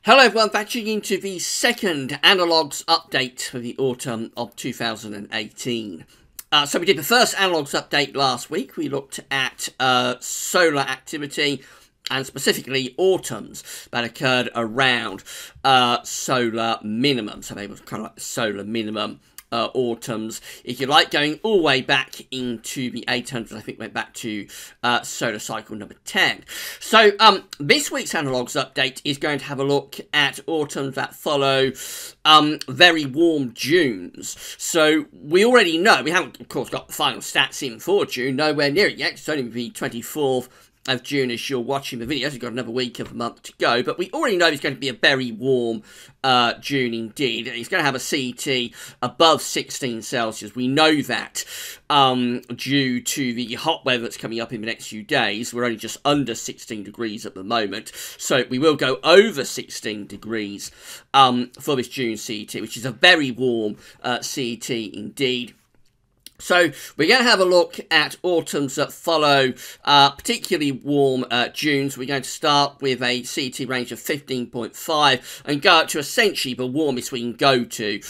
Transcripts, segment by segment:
Hello everyone, back tuning into the second Analogues update for the autumn of 2018. So we did the first Analogues update last week. We looked at solar activity and specifically autumns that occurred around solar minimum. So they were kind of like solar minimum autumns, if you like, going all the way back into the 800s. I think went back to solar cycle number 10. So this week's Analogues update is going to have a look at autumns that follow very warm Junes. So we already know, we haven't of course got the final stats in for June, nowhere near it yet. It's only the 24th of June as you're watching the videos. We've got another week of the month to go, but we already know it's going to be a very warm June indeed. It's going to have a CET above 16 Celsius. We know that due to the hot weather that's coming up in the next few days. We're only just under 16 degrees at the moment, so we will go over 16 degrees for this June CET, which is a very warm CET indeed. So we're going to have a look at autumns that follow particularly warm Junes. We're going to start with a CET range of 15.5 and go up to essentially the warmest we can go to,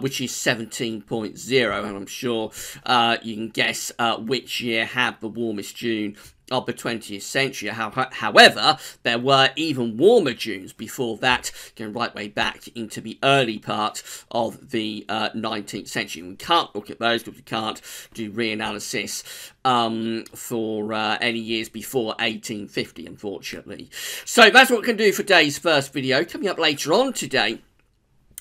which is 17.0. And I'm sure you can guess which year had the warmest June of the 20th century. However, there were even warmer Junes before that, going right way back into the early part of the 19th century. We can't look at those because we can't do reanalysis for any years before 1850, unfortunately. So that's what we can do for today's first video. Coming up later on today,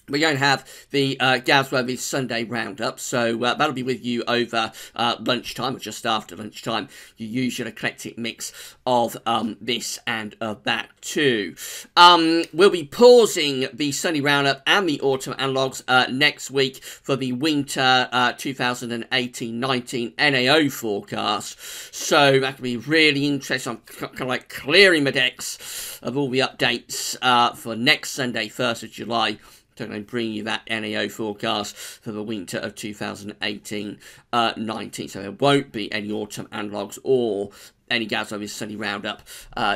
we're going to have the GWV Sunday Roundup, so that'll be with you over lunchtime, or just after lunchtime. You use your eclectic mix of this and that too. We'll be pausing the Sunday Roundup and the Autumn Analogues next week for the Winter 2018-19 NAO forecast, so that will be really interesting. I'm kind of like clearing the decks of all the updates for next Sunday, 1st of July. So I'm going to bring you that NAO forecast for the winter of 2018-19. So there won't be any autumn analogues or any GWV Sunday Roundup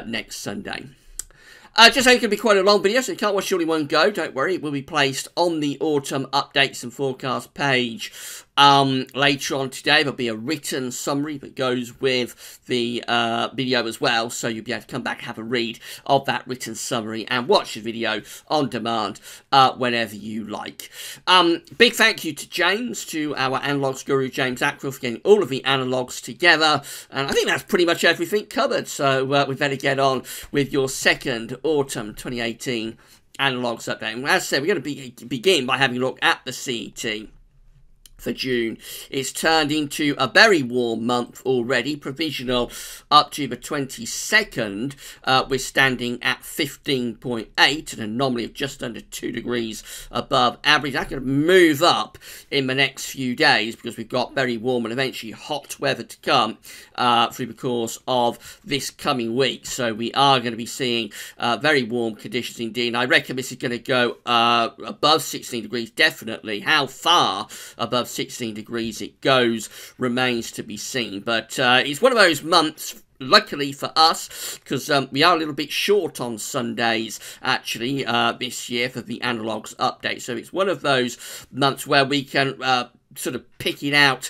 next Sunday. Just saying, it could be quite a long video, so you can't watch it all in one go. Don't worry, it will be placed on the autumn updates and forecast page later on today. There'll be a written summary that goes with the video as well, so you'll be able to come back, have a read of that written summary and watch the video on demand whenever you like. Big thank you to James, to our analogues guru James Ackroyd, for getting all of the analogues together, and I think that's pretty much everything covered, so we better get on with your second autumn 2018 analogues update. And as I said, we're going to begin by having a look at the CET for June. It's turned into a very warm month already, provisional up to the 22nd. We're standing at 15.8, an anomaly of just under 2 degrees above average. That's going to move up in the next few days because we've got very warm and eventually hot weather to come through the course of this coming week. So we are going to be seeing very warm conditions indeed. And I reckon this is going to go above 16 degrees, definitely. How far above 16 degrees it goes remains to be seen, but it's one of those months, luckily for us, because we are a little bit short on Sundays actually this year for the Analogues update, so it's one of those months where we can sort of pick it out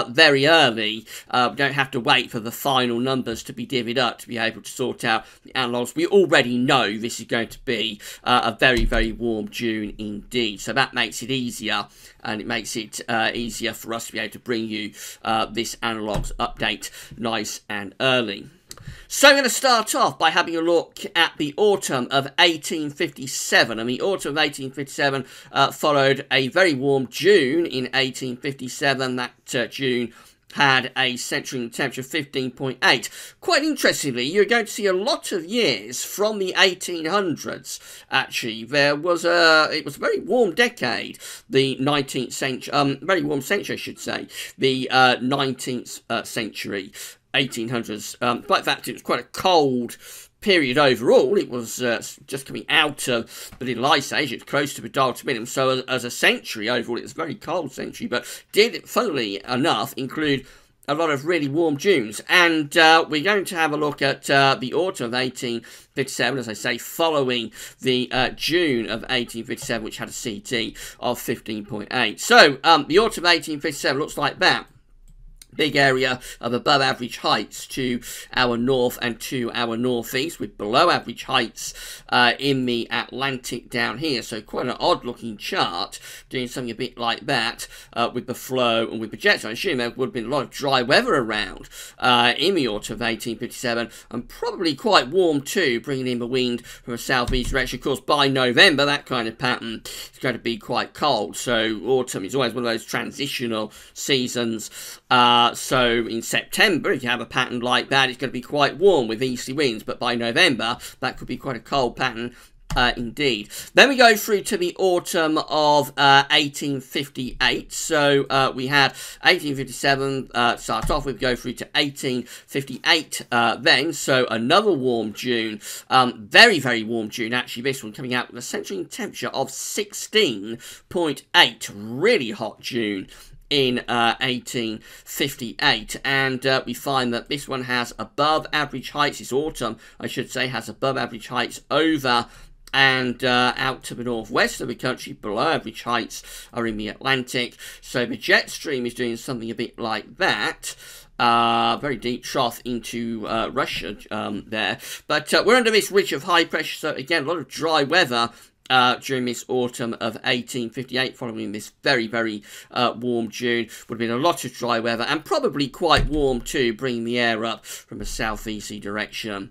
very early. We don't have to wait for the final numbers to be divvied up to be able to sort out the analogues. We already know this is going to be a very, very warm June indeed. So that makes it easier, and it makes it easier for us to be able to bring you this analogues update nice and early. So I'm going to start off by having a look at the autumn of 1857. And the autumn of 1857 followed a very warm June in 1857. That June had a centering temperature of 15.8. Quite interestingly, you're going to see a lot of years from the 1800s, actually. It was a very warm decade, the 19th century, very warm century, I should say, the 19th century. 1800s. But in fact, it was quite a cold period overall. It was just coming out of the Little Ice Age. It's close to the Dark Minimum. So as a century overall, it was a very cold century, but did, funnily enough, include a lot of really warm Junes. And we're going to have a look at the autumn of 1857, as I say, following the June of 1857, which had a CT of 15.8. So the autumn of 1857 looks like that. Big area of above average heights to our north and to our northeast, with below average heights in the Atlantic down here. So quite an odd looking chart, doing something a bit like that with the flow and with the jets. I assume there would have been a lot of dry weather around in the autumn of 1857, and probably quite warm too, bringing in the wind from a southeast direction. Of course, by November, that kind of pattern is going to be quite cold. So autumn is always one of those transitional seasons. So in September, if you have a pattern like that, it's going to be quite warm with easterly winds. But by November, that could be quite a cold pattern indeed. Then we go through to the autumn of 1858. So we had 1857 start off with, go through to 1858 then. So another warm June. Very, very warm June, actually. This one coming out with a central temperature of 16.8. Really hot June in 1858, and we find that this one has above average heights. This autumn, I should say, has above average heights over and out to the northwest of the country. Below average heights are in the Atlantic. So the jet stream is doing something a bit like that. Very deep trough into Russia there. But we're under this ridge of high pressure, so again, a lot of dry weather during this autumn of 1858, following this very, very warm June. Would have been a lot of dry weather, and probably quite warm too, bringing the air up from a southeasterly direction.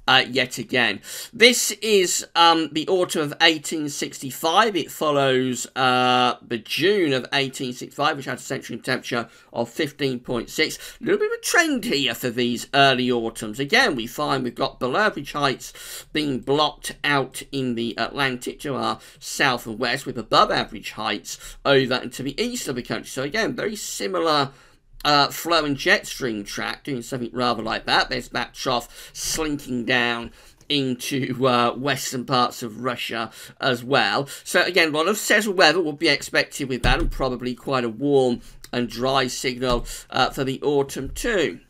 Yet again. This is the autumn of 1865. It follows the June of 1865, which had a central temperature of 15.6. A little bit of a trend here for these early autumns. Again, we find we've got below average heights being blocked out in the Atlantic to our south and west, with above average heights over and to the east of the country. So again, very similar flow and jet stream track, doing something rather like that. There's that trough slinking down into western parts of Russia as well. So again, a lot of settled weather would be expected with that, and probably quite a warm and dry signal for the autumn too.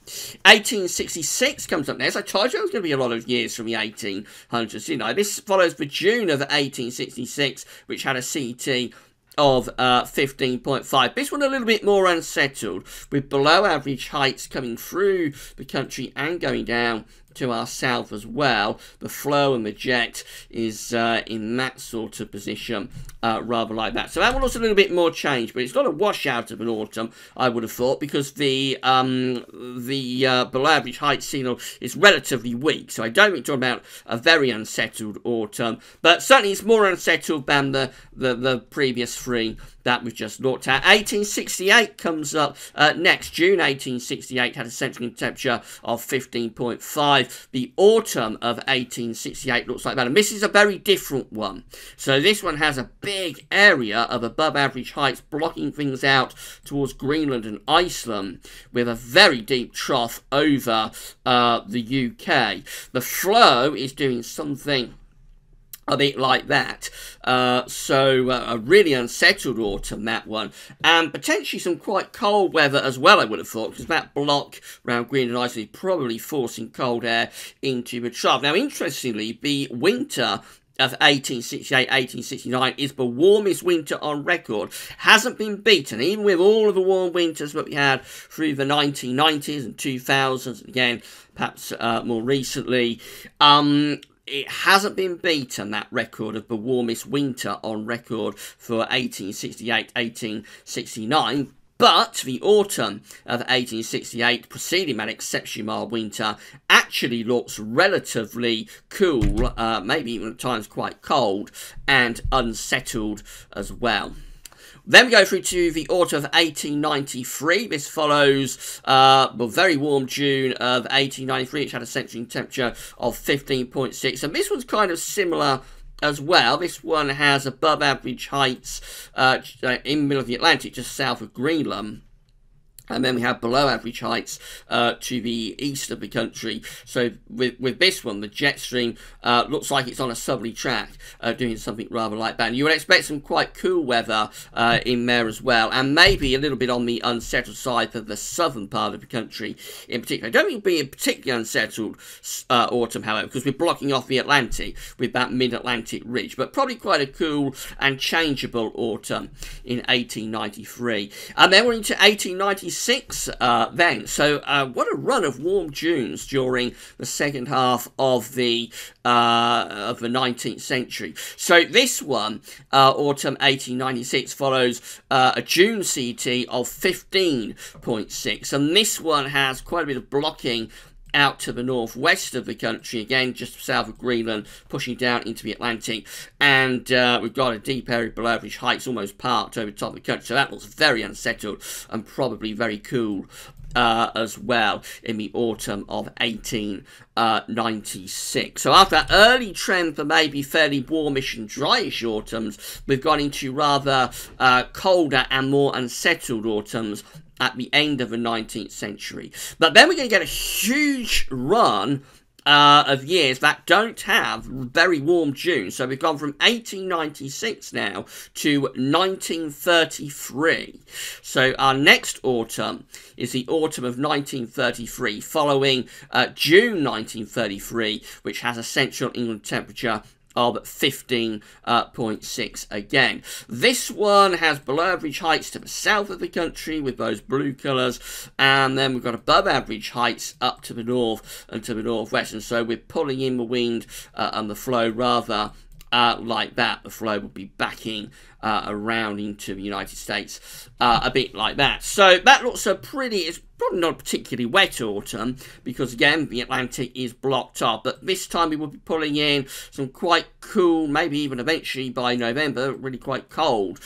1866 comes up next. I told you it was going to be a lot of years from the 1800s, didn't I? This follows the June of 1866, which had a CT of 15.5. This one a little bit more unsettled, with below average heights coming through the country and going down to our south as well. The flow and the jet is in that sort of position, rather like that. So that one was a little bit more changed, but it's not a washout of an autumn, I would have thought, because the below average height signal is relatively weak. So I don't think we're talking about a very unsettled autumn, but certainly it's more unsettled than the previous three that we've just looked at. 1868 comes up next. June 1868 had a central temperature of 15.5. The autumn of 1868 looks like that, and this is a very different one. So this one has a big area of above average heights blocking things out towards Greenland and Iceland, with a very deep trough over the UK. The flow is doing something a bit like that. So a really unsettled autumn, that one. And potentially some quite cold weather as well, I would have thought, because that block around Greenland and Iceland is probably forcing cold air into the trough. Now, interestingly, the winter of 1868, 1869 is the warmest winter on record. Hasn't been beaten, even with all of the warm winters that we had through the 1990s and 2000s, again, perhaps more recently. It hasn't been beaten, that record of the warmest winter on record for 1868, 1869. But the autumn of 1868, preceding that exceptionally mild winter, actually looks relatively cool, maybe even at times quite cold, and unsettled as well. Then we go through to the autumn of 1893. This follows the very warm June of 1893, which had a central temperature of 15.6. And this one's kind of similar as well. This one has above average heights in the middle of the Atlantic, just south of Greenland. And then we have below average heights to the east of the country. So with this one, the jet stream looks like it's on a southerly track, doing something rather like that. And you would expect some quite cool weather in there as well, and maybe a little bit on the unsettled side for the southern part of the country in particular. I don't think it'll be a particularly unsettled autumn, however, because we're blocking off the Atlantic with that mid-Atlantic ridge, but probably quite a cool and changeable autumn in 1893. And then we're into 1896 then. So what a run of warm Junes during the second half of the 19th century. So this one, autumn 1896, follows a June CT of 15.6, and this one has quite a bit of blocking out to the northwest of the country, again just south of Greenland, pushing down into the Atlantic, and we've got a deep area below average heights almost parked over the top of the country, so that looks very unsettled and probably very cool as well in the autumn of 1896. So after that early trend for maybe fairly warmish and dryish autumns, we've gone into rather colder and more unsettled autumns at the end of the 19th century. But then we're going to get a huge run of years that don't have very warm June. So we've gone from 1896 now to 1933. So our next autumn is the autumn of 1933, following June 1933, which has a central England temperature of 15.6 again. This one has below average heights to the south of the country with those blue colours, and then we've got above average heights up to the north and to the northwest, and so we're pulling in the wind and the flow rather like that. The flow will be backing around into the United States a bit like that. So that looks a pretty, it's probably not a particularly wet autumn because again the Atlantic is blocked off, but this time we will be pulling in some quite cool, maybe even eventually by November, really quite cold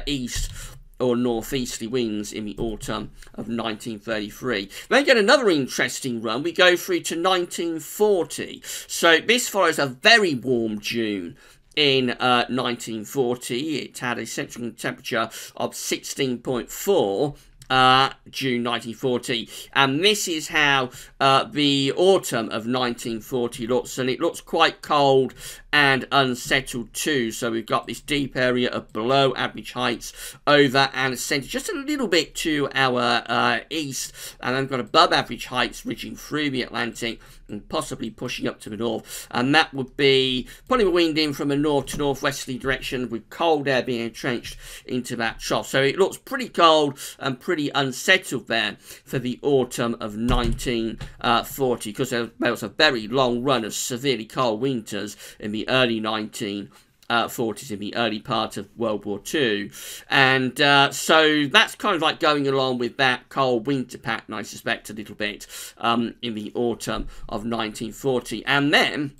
east or northeasterly winds in the autumn of 1933. Then get another interesting run. We go through to 1940. So this follows a very warm June in 1940. It had a central temperature of 16.4. June 1940, and this is how the autumn of 1940 looks, and it looks quite cold and unsettled too. So we've got this deep area of below average heights over and centered just a little bit to our east, and then we've got above average heights reaching through the Atlantic and possibly pushing up to the north, and that would be pulling the wind in from a north to northwesterly direction with cold air being entrenched into that trough. So it looks pretty cold and pretty unsettled there for the autumn of 1940, because there was a very long run of severely cold winters in the early 1940s, in the early part of World War II, and so that's kind of like going along with that cold winter pattern, I suspect, a little bit in the autumn of 1940, and then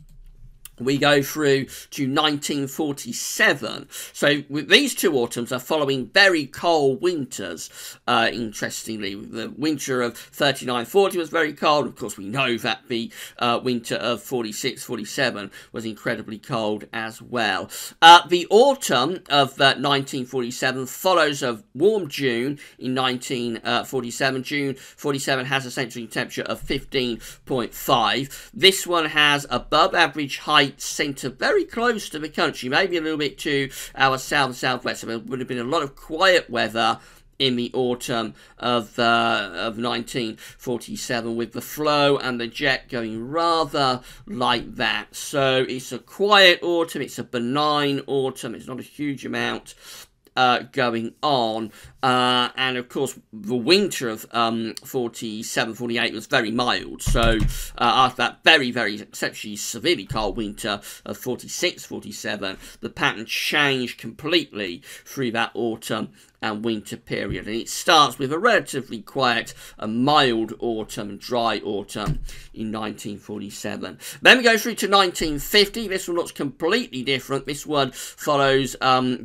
we go through to 1947. So with these two autumns are following very cold winters, interestingly. The winter of 39-40 was very cold. Of course, we know that the winter of 46-47 was incredibly cold as well. The autumn of 1947 follows a warm June in 1947. June 47 has a central temperature of 15.5. This one has above average height centre very close to the country, maybe a little bit to our south and southwest. So there would have been a lot of quiet weather in the autumn of 1947, with the flow and the jet going rather like that. So it's a quiet autumn, it's a benign autumn, it's not a huge amount going on, and of course the winter of 47-48 was very mild. So after that very exceptionally severely cold winter of 46-47, the pattern changed completely through that autumn and winter period, and it starts with a relatively quiet and mild autumn and dry autumn in 1947. Then we go through to 1950. This one looks completely different. This one follows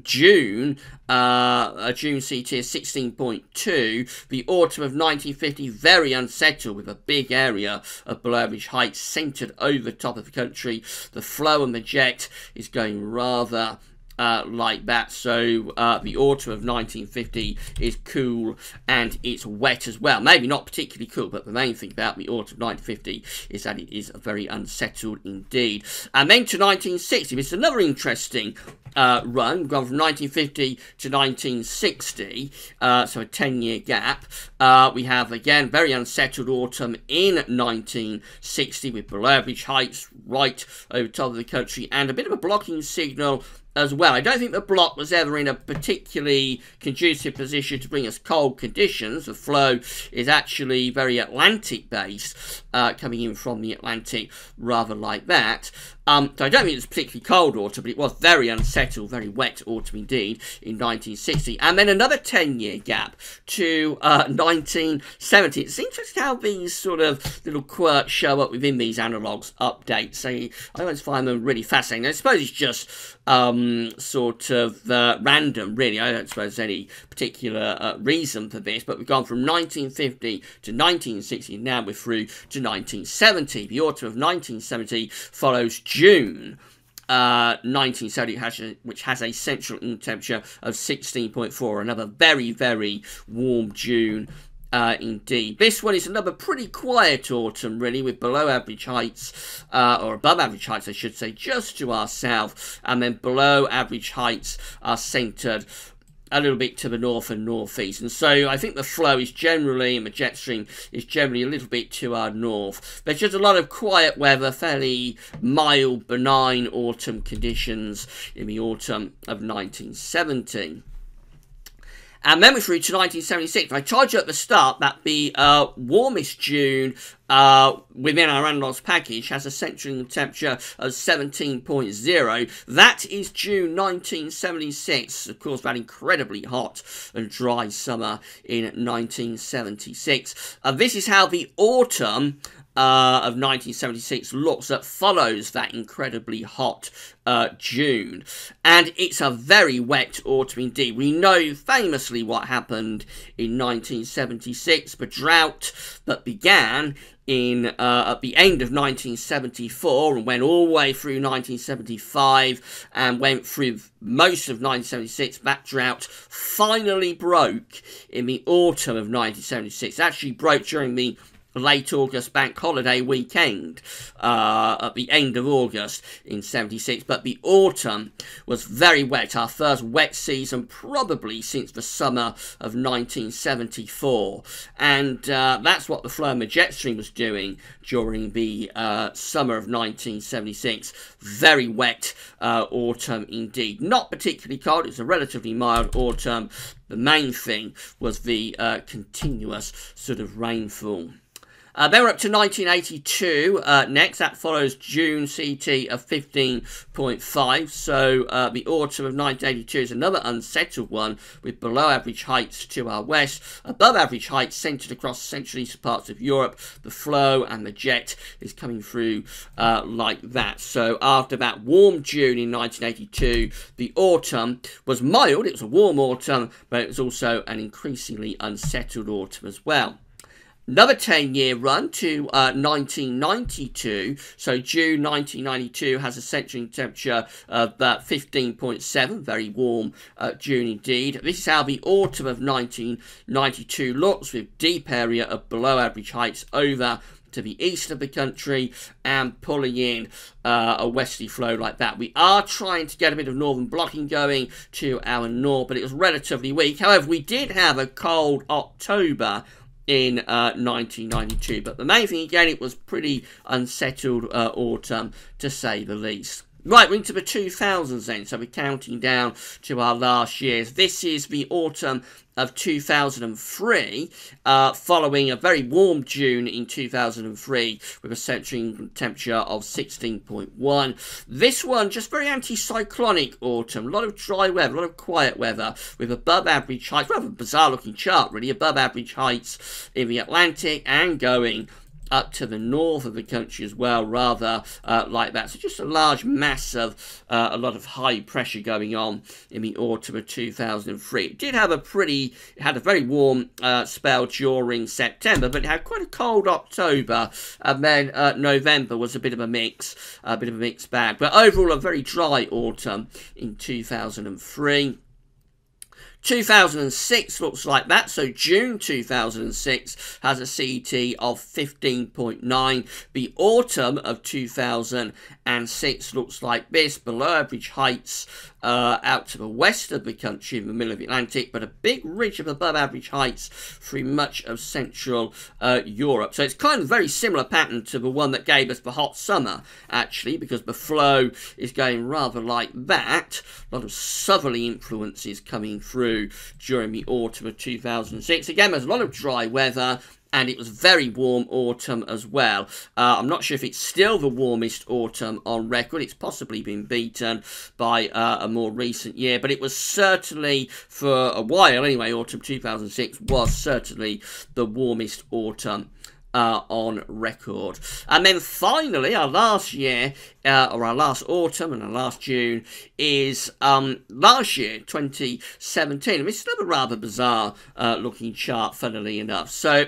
June, a June CT of 16.2. The autumn of 1950 very unsettled, with a big area of below average height centered over the top of the country. The flow and the jet is going rather like that. So the autumn of 1950 is cool and it's wet as well. Maybe not particularly cool, but the main thing about the autumn of 1950 is that it is very unsettled indeed. And then to 1960, which is another interesting run. We've gone from 1950 to 1960, so a 10-year gap. We have, again, very unsettled autumn in 1960 with below average heights right over top of the country and a bit of a blocking signal as well. I don't think the block was ever in a particularly conducive position to bring us cold conditions. The flow is actually very Atlantic based, coming in from the Atlantic rather like that. So I don't think it was particularly cold autumn, but it was very unsettled, very wet autumn indeed in 1960. And then another 10-year gap to 1970. It's interesting how these sort of little quirks show up within these analogues updates. So I always find them really fascinating. I suppose it's just sort of random, really. I don't suppose there's any particular reason for this, but we've gone from 1950 to 1960, now we're through to 1970. The autumn of 1970 follows June 1970, which has a central temperature of 16.4, another very, very warm June. Indeed. This one is another pretty quiet autumn, really, with below average heights, or above average heights, I should say, just to our south, and then below average heights are centred a little bit to the north and northeast. And so I think the flow is generally, and the jet stream is generally a little bit to our north. There's just a lot of quiet weather, fairly mild, benign autumn conditions in the autumn of 1970. And then we're through to 1976. I told you at the start that the warmest June within our analogues package has a central temperature of 17.0. That is June 1976. Of course, that incredibly hot and dry summer in 1976. This is how the autumn of 1976 looks that follows that incredibly hot June. And it's a very wet autumn indeed. We know famously what happened in 1976, the drought that began in at the end of 1974 and went all the way through 1975 and went through most of 1976. That drought finally broke in the autumn of 1976. It actually broke during the late August bank holiday weekend at the end of August in 76, but the autumn was very wet, our first wet season probably since the summer of 1974, and that's what the flow of the jet stream was doing during the summer of 1976. Very wet autumn indeed, not particularly cold. It's a relatively mild autumn. The main thing was the continuous sort of rainfall. Then we're up to 1982 next. That follows June CT of 15.5. So the autumn of 1982 is another unsettled one with below average heights to our west. Above average heights centred across central eastern parts of Europe. The flow and the jet is coming through like that. So after that warm June in 1982, the autumn was mild. It was a warm autumn, but it was also an increasingly unsettled autumn as well. Another 10-year run to 1992. So June 1992 has a central temperature of 15.7. Very warm June indeed. This is how the autumn of 1992 looks, with deep area of below average heights over to the east of the country and pulling in a westerly flow like that. We are trying to get a bit of northern blocking going to our north, but it was relatively weak. However, we did have a cold October in 1992, but the main thing, again, it was pretty unsettled autumn to say the least. Right, we're into the 2000s then, so we're counting down to our last years. This is the autumn of 2003, following a very warm June in 2003 with a central temperature of 16.1. This one, just very anticyclonic autumn, a lot of dry weather, a lot of quiet weather, with above average heights, rather bizarre looking chart really, above average heights in the Atlantic and going up to the north of the country as well, rather like that. So just a large mass of a lot of high pressure going on in the autumn of 2003. It did have it had a very warm spell during September, but it had quite a cold October, and then November was a bit of a mixed bag. But overall, a very dry autumn in 2003. 2006 looks like that, so June 2006 has a CET of 15.9. The autumn of 2006 looks like this, below average heights out to the west of the country in the middle of the Atlantic, but a big ridge of above average heights through much of Central Europe. So it's kind of a very similar pattern to the one that gave us the hot summer, actually, because the flow is going rather like that. A lot of southerly influences coming through during the autumn of 2006. Again, there's a lot of dry weather, and it was very warm autumn as well. I'm not sure if it's still the warmest autumn on record. It's possibly been beaten by a more recent year, but it was certainly, for a while anyway, autumn 2006 was certainly the warmest autumn on record. And then finally, our last year, or our last autumn and our last June, is last year, 2017. And this is another rather bizarre looking chart, funnily enough. So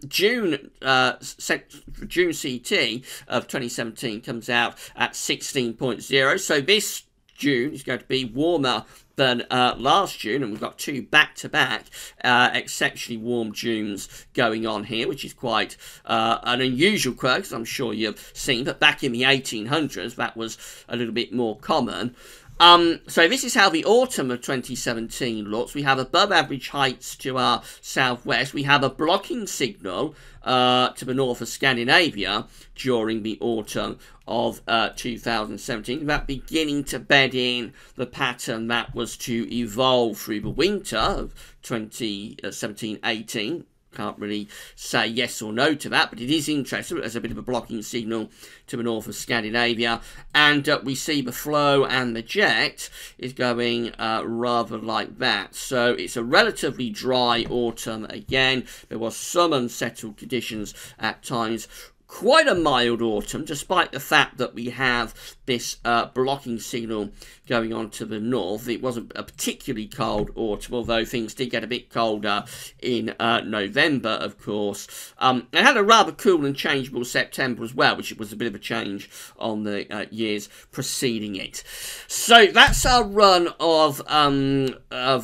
June CT of 2017 comes out at 16.0. So this June is going to be warmer than last June, and we've got two back-to-back exceptionally warm Junes going on here, which is quite an unusual quirk, because I'm sure you've seen that back in the 1800s that was a little bit more common. So this is how the autumn of 2017 looks. We have above average heights to our southwest. We have a blocking signal to the north of Scandinavia during the autumn of 2017. That beginning to bed in the pattern that was to evolve through the winter of 2017-18. Can't really say yes or no to that, but it is interesting. There's a bit of a blocking signal to the north of Scandinavia, and we see the flow and the jet is going rather like that. So it's a relatively dry autumn again. There was some unsettled conditions at times. Quite a mild autumn, despite the fact that we have this blocking signal going on to the north. It wasn't a particularly cold autumn, although things did get a bit colder in November, of course. It had a rather cool and changeable September as well, which was a bit of a change on the years preceding it. So that's our run of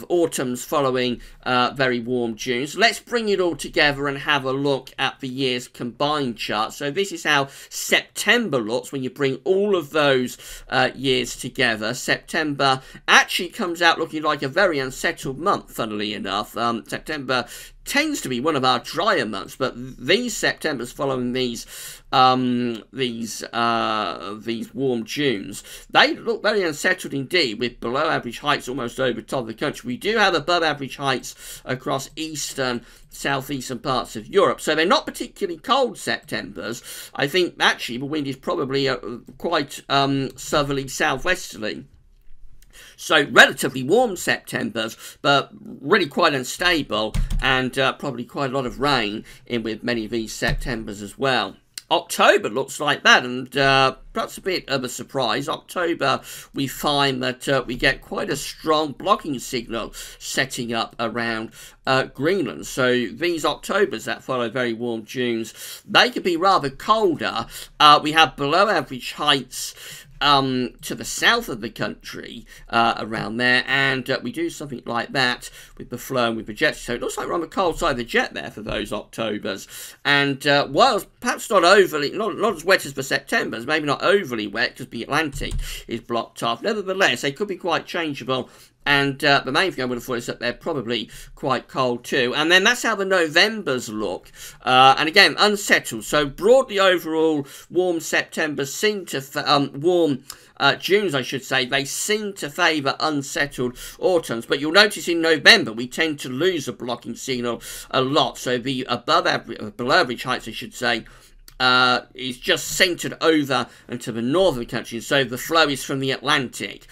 autumns following very warm Junes. Let's bring it all together and have a look at the year's combined chart. So this is how September looks when you bring all of those years together. September actually comes out looking like a very unsettled month, funnily enough. September tends to be one of our drier months, but these Septembers following these warm Junes, they look very unsettled indeed, with below average heights almost over top of the country. We do have above average heights across eastern, southeastern parts of Europe, so they're not particularly cold Septembers. I think actually the wind is probably quite southerly, southwesterly. So relatively warm Septembers, but really quite unstable, and probably quite a lot of rain in with many of these Septembers as well. October looks like that, and perhaps a bit of a surprise. October, we find that we get quite a strong blocking signal setting up around Greenland. So these Octobers that follow very warm Junes, they could be rather colder. We have below average heights to the south of the country around there, and we do something like that with the flow and with the jet. So it looks like we're on the cold side of the jet there for those Octobers, and while perhaps not overly, not as wet as the Septembers, maybe not overly wet because the Atlantic is blocked off, nevertheless they could be quite changeable. And the main thing I would have thought is that they're probably quite cold too. And then that's how the Novembers look. And again, unsettled. So broadly overall, warm Septembers seem to... warm Junes, I should say, they seem to favour unsettled autumns. But you'll notice in November, we tend to lose a blocking signal a lot. So the below average heights, I should say, is just centred over into the north of the country, so the flow is from the Atlantic.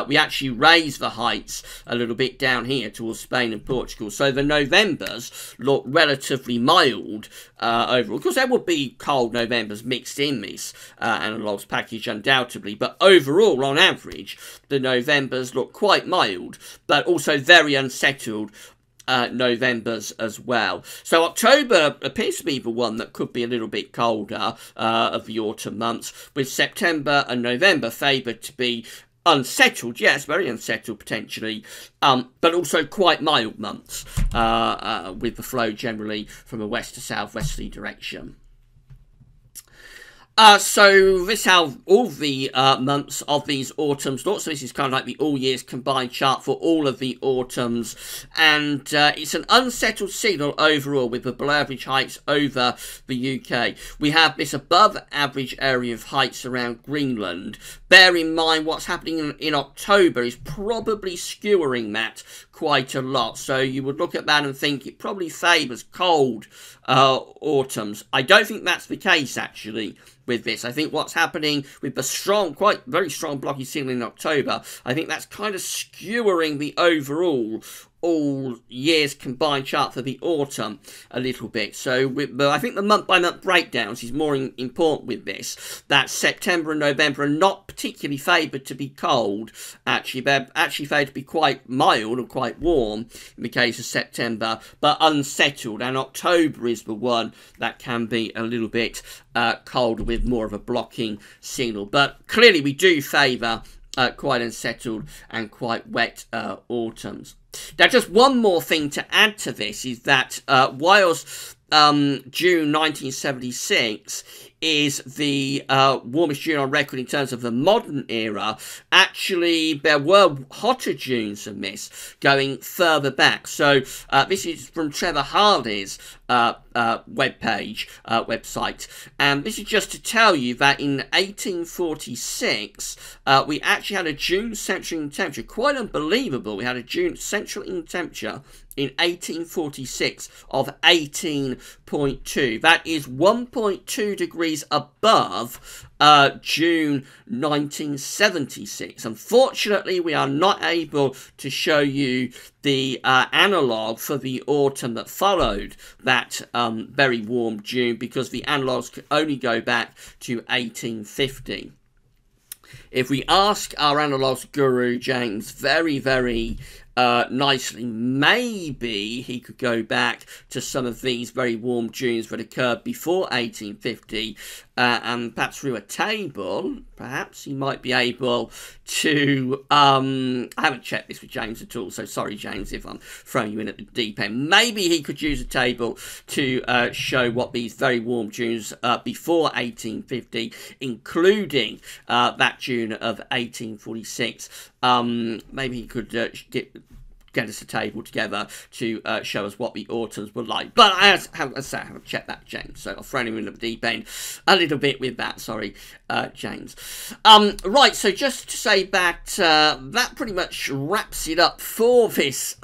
We actually raise the heights a little bit down here towards Spain and Portugal, so the Novembers look relatively mild overall. Of course, there will be cold Novembers mixed in this Analogues package, undoubtedly, but overall, on average, the Novembers look quite mild, but also very unsettled Novembers as well. So October appears to be the one that could be a little bit colder of the autumn months, with September and November favoured to be unsettled, yes, very unsettled potentially, but also quite mild months, with the flow generally from a west to southwesterly direction. So this is how all the months of these autumns look. So this is kind of like the all years combined chart for all of the autumns, and it's an unsettled signal overall with the below average heights over the UK. We have this above average area of heights around Greenland. Bear in mind what's happening in October is probably skewering that quite a lot. So you would look at that and think it probably favours cold autumns. I don't think that's the case actually with this. I think what's happening with the strong, very strong blocky signal in October, I think that's kind of skewering the overall all years combined chart for the autumn a little bit. So I think the month-by-month breakdowns is more important with this. That September and November are not particularly favoured to be cold. Actually, they're actually favoured to be quite mild and quite warm in the case of September, but unsettled. And October is the one that can be a little bit colder with more of a blocking signal. But clearly we do favour quite unsettled and quite wet autumns. Now, just one more thing to add to this is that whilst June 1976 is the warmest June on record in terms of the modern era, actually there were hotter Junes than this going further back. So this is from Trevor Hardy's website, and this is just to tell you that in 1846 we actually had a June central in temperature, quite unbelievable. We had a June central in temperature in 1846 of 18.2. That is 1.2 degrees above June 1976. Unfortunately, we are not able to show you the analogue for the autumn that followed that very warm June, because the analogues could only go back to 1850. If we ask our analogues guru James very, very nicely, maybe he could go back to some of these very warm Junes that occurred before 1850, and perhaps through a table, perhaps he might be able to, I haven't checked this with James at all, so sorry James if I'm throwing you in at the deep end. Maybe he could use a table to show what these very warm Junes before 1850, including that June of 1846. Maybe he could get us a table together to show us what the autumns were like. But I haven't checked that, James, so I've thrown him in the deep end a little bit with that. Sorry, James. Right, so just to say that that pretty much wraps it up for this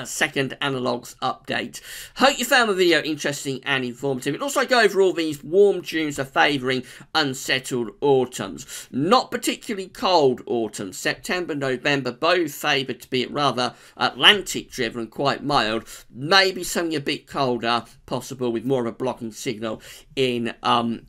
second Analogues update. Hope you found the video interesting and informative. It looks like overall these warm Junes are favouring unsettled autumns. Not particularly cold autumns. September, November, both favoured to be rather Atlantic driven and quite mild. Maybe something a bit colder possible with more of a blocking signal in October.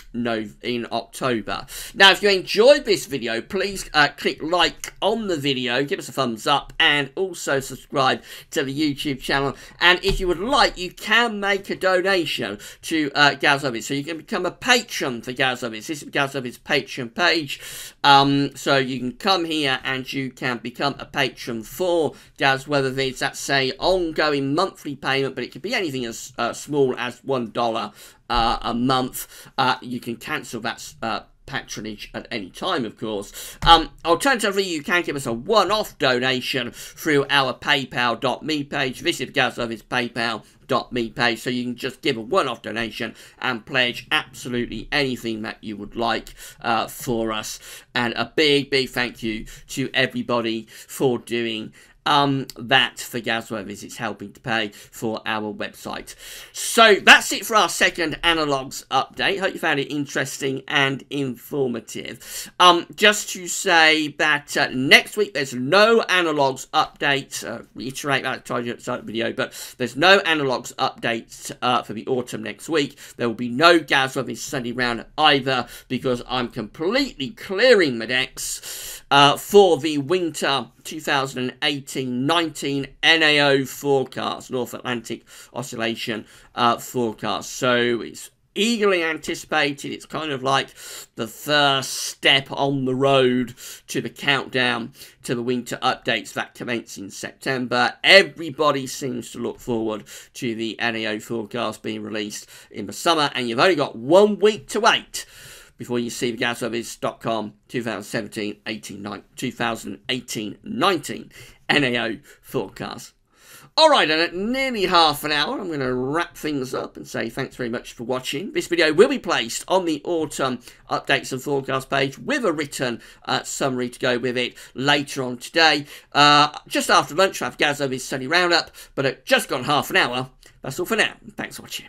Now, if you enjoyed this video, please click like on the video, give us a thumbs up, and also subscribe to the YouTube channel. And if you would like, you can make a donation to GWV, so you can become a patron for GWV. This is GWV's Patreon page, so you can come here and you can become a patron for GWV, whether that's say ongoing monthly payment, but it could be anything as small as $1 a month. You can cancel that patronage at any time, of course. Alternatively, you can give us a one-off donation through our paypal.me page. Visit GWV's PayPal gaswv.me page, so you can just give a one-off donation and pledge absolutely anything that you would like for us. And a big thank you to everybody for doing that for GWV, as it's helping to pay for our website. So that's it for our second Analogues update. Hope you found it interesting and informative. Just to say that next week there's no Analogues update. Reiterate that I told you at the start of the video, but there's no Analogues updates for the autumn next week. There will be no GWV Sunday round either, because I'm completely clearing my decks for the winter 2018-19 NAO forecast, North Atlantic Oscillation forecast. So it's eagerly anticipated. It's kind of like the first step on the road to the countdown to the winter updates that commence in September. Everybody seems to look forward to the NAO forecast being released in the summer, and you've only got 1 week to wait before you see the GWV.com 2018-19 NAO forecast. Alright, and at nearly half an hour, I'm going to wrap things up and say thanks very much for watching. This video will be placed on the autumn updates and forecast page with a written summary to go with it later on today. Just after lunch, I have GWV's Sunny Roundup, but at just gone half an hour, that's all for now. Thanks for watching.